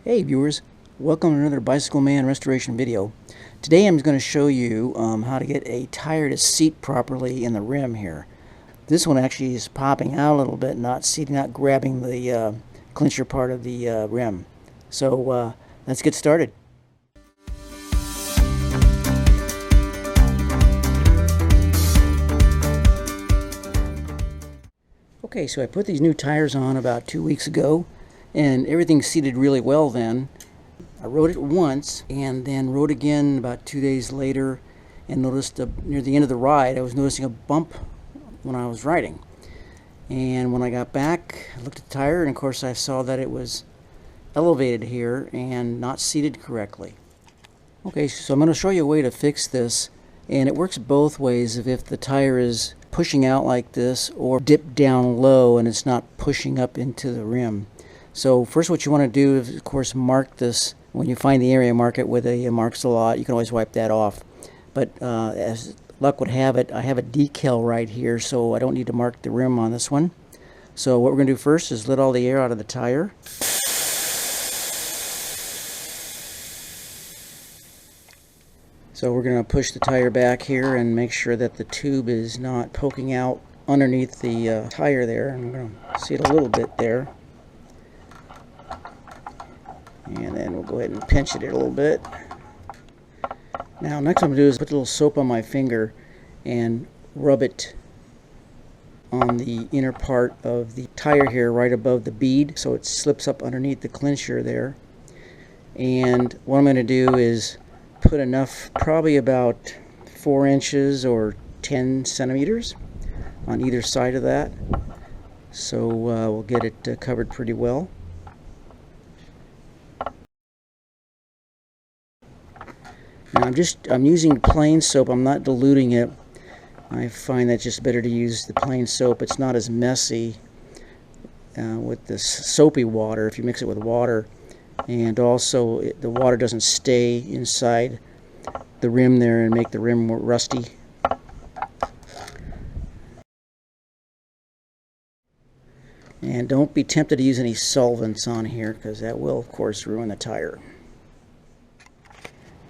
Hey viewers, welcome to another Bicycle Man restoration video. Today I'm going to show you how to get a tire to seat properly in the rim here. This one actually is popping out a little bit, not seating, not grabbing the clincher part of the rim. So let's get started. Okay, so I put these new tires on about 2 weeks ago, and everything seated really well then. I rode it once and then rode again about 2 days later, and noticed near the end of the ride I was noticing a bump when I was riding. And when I got back, I looked at the tire, and of course I saw that it was elevated here and not seated correctly. Okay, so I'm going to show you a way to fix this, and it works both ways. If the tire is pushing out like this or dipped down low and it's not pushing up into the rim. So first what you want to do is, of course, mark this. When you find the area, mark it with a marks a lot. You can always wipe that off. But as luck would have it, I have a decal right here, so I don't need to mark the rim on this one. So what we're going to do first is let all the air out of the tire. So we're going to push the tire back here and make sure that the tube is not poking out underneath the tire there. I'm going to see it a little bit there. And then we'll go ahead and pinch it a little bit. Now next I'm going to do is put a little soap on my finger and rub it on the inner part of the tire here right above the bead, so it slips up underneath the clincher there. And what I'm going to do is put enough, probably about 4 inches or 10 centimeters on either side of that, so we'll get it covered pretty well. Now I'm using plain soap. I'm not diluting it. I find that just better to use the plain soap. It's not as messy with this soapy water if you mix it with water, and also the water doesn't stay inside the rim there and make the rim more rusty. And don't be tempted to use any solvents on here, because that will of course ruin the tire.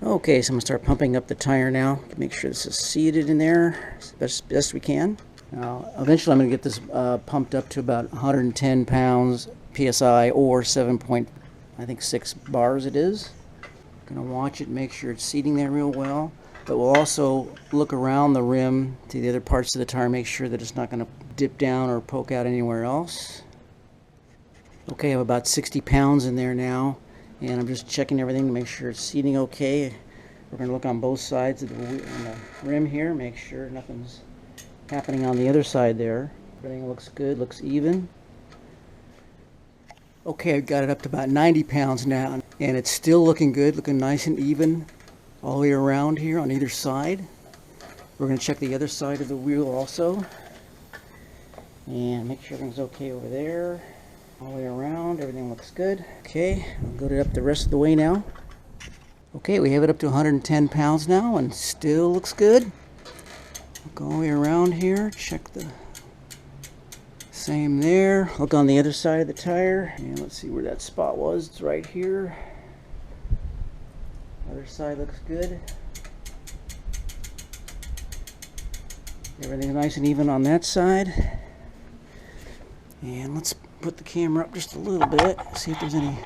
Okay, so I'm going to start pumping up the tire now. Make sure this is seated in there as best we can. Now, eventually I'm going to get this pumped up to about 110 pounds PSI, or 7.6 bars it is. Going to watch it, make sure it's seating there real well. But we'll also look around the rim to the other parts of the tire, make sure that it's not going to dip down or poke out anywhere else. Okay, I have about 60 pounds in there now. And I'm just checking everything to make sure it's seating okay. We're going to look on both sides of the rim here, make sure nothing's happening on the other side there. Everything looks good, looks even. Okay, I've got it up to about 90 pounds now, and it's still looking good, looking nice and even all the way around here on either side. We're going to check the other side of the wheel also, and make sure everything's okay over there. All the way around, everything looks good. Okay, I'll go it up the rest of the way now. Okay, we have it up to 110 pounds now, and still looks good. Go all the way around here, check the same there. Look on the other side of the tire, and let's see where that spot was. It's right here. Other side looks good. Everything's nice and even on that side. And let's put the camera up just a little bit, see if there's any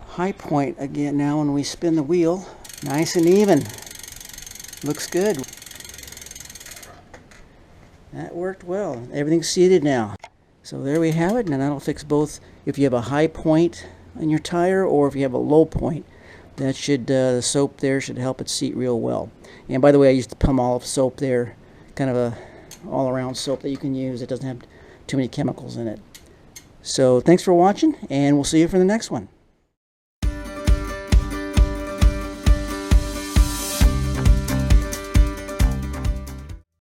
high point again now when we spin the wheel. Nice and even. Looks good. That worked well. Everything's seated now. So there we have it, and that'll fix both if you have a high point in your tire or if you have a low point. That should, the soap there should help it seat real well. And by the way, I used the Palmolive soap there, kind of a all-around soap that you can use. It doesn't have too many chemicals in it. So thanks for watching, and we'll see you for the next one.